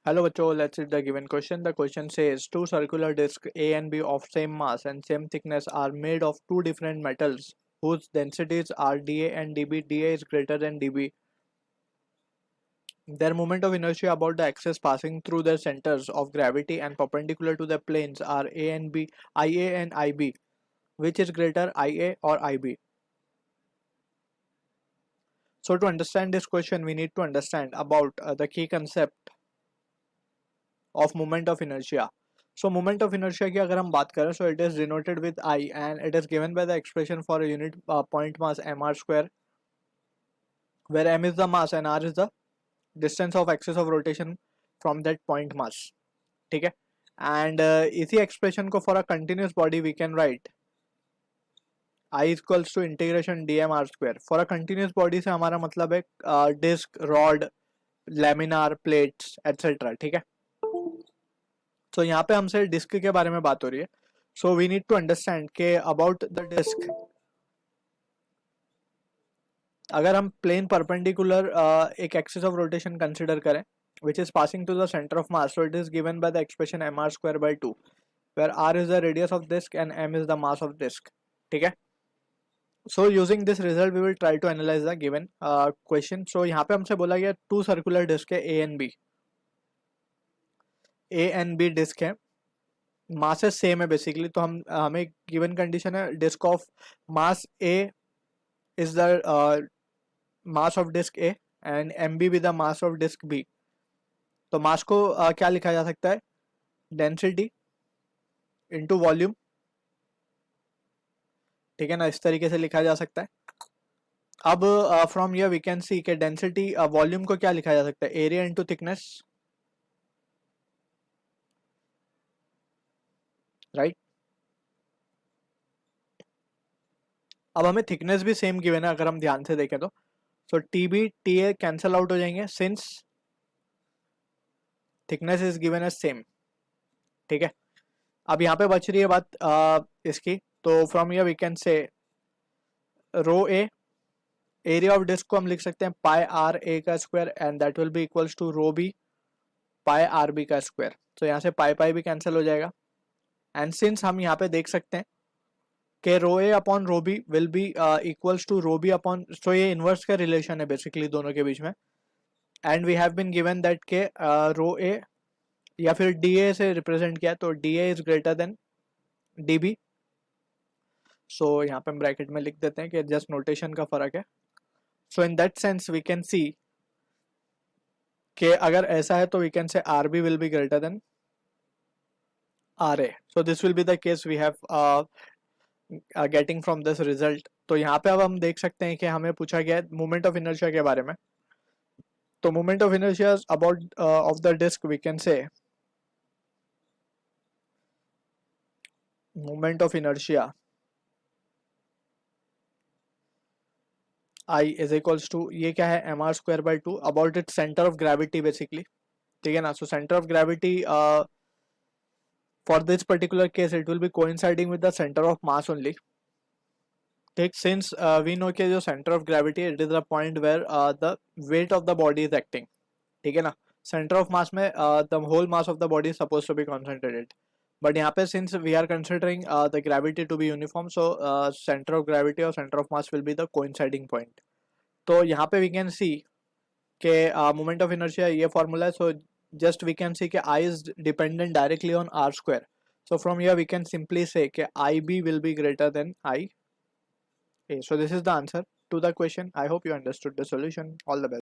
Hello बच्चों, let's read the given question. The question says two circular discs A and B of same mass and same thickness are made of two different metals whose densities are dA and dB. dA is greater than dB. Their moment of inertia about the axis passing through their centers of gravity and perpendicular to the planes are A and B, IA and IB. Which is greater, IA or IB? So to understand this question, we need to understand about the key concept of moment of inertia. So moment of inertia की अगर हम बात करें, so it is denoted with I and it is given by the expression for a unit point mass mr square, where m is the mass and r is the distance of axis of rotation from that point mass. ठीक है, and इसी expression को for a continuous body we can write I equals to integration dm r square. For a continuous body से हमारा मतलब है disc, rod, laminar, plates etcetera. ठीक है, तो यहाँ पे हमसे डिस्क के बारे में बात हो रही है. So we need to understand के अबाउट द डिस्क, अगर हम प्लेन परपेंडिकुलर एक एक्सिस ऑफ रोटेशन कंसिडर करें which is passing to the centre of mass, so it is given by the expression M R square by 2 where R is the radius of disc and M is the mass of disc. ठीक है, so using this result we will try to analyse the given question. So यहाँ पे हमसे बोला गया two circular disc है A and B disc है, masses same है बेसिकली. तो हम हमें गिवन कंडीशन है disc of mass A is the mass of disc A and M B with the mass of disc B. तो mass को क्या लिखा जा सकता है, डेंसिटी इनटू वॉल्यूम. ठीक है ना, इस तरीके से लिखा जा सकता है. अब from here we can see के डेंसिटी वॉल्यूम को क्या लिखा जा सकता है, एरिया इनटू थिकनेस, राइट. अब हमें थिकनेस भी सेम गिवन है अगर हम ध्यान से देखें तो. So T B T A cancel out हो जाएंगे since thickness is given as same. ठीक है, अब यहाँ पे बच रही है बात इसकी. तो from here we can say rho A, area of disc को हम लिख सकते हैं पाई आर ए का square and that will be equals to rho B pi R B का स्क्वायर. तो यहाँ से पाई पाई भी कैंसिल हो जाएगा. एंड सिंस हम यहाँ पे देख सकते हैं कि rho A upon rho B will be equals to rho B upon, so ये इनवर्स का रिलेशन है बेसिकली दोनों के बीच में. And we have been given that के रो ए या फिर डी ए से रिप्रेजेंट किया, तो D A is greater than D B. So यहाँ पे हम ब्रैकेट में लिख देते हैं कि जस्ट नोटेशन का फर्क है. So in that sense we can see कि अगर ऐसा है तो we can say R B will be greater than R A. So this will be the case we have getting from this result. तो यहाँ पे अब हम देख सकते हैं कि हमें पूछा गया है मोमेंट ऑफ इनर्शिया के बारे में. तो moment of inertia about of the disc we can say moment of inertia I is equals to, ये क्या है, M R square by 2 about it centre of gravity basically. ठीक है ना. So centre of gravity for this particular case it will be coinciding with the centre of mass only. ठीक, since we know के जो centre of gravity it is the point where the weight of the body is acting. ठीक है ना, centre of mass में the whole mass of the body is suppose to be concentrated. But यहाँ पे since we are considering the gravity to be uniform, so centre of gravity और centre of mass will be the coinciding point. तो यहाँ पे we can see के moment of inertia ये formula है. So just we can see के I is dependent directly on R square. So from here we can simply say के I B will be greater than I A. So this is the answer to the question. I hope you understood the solution. All the best.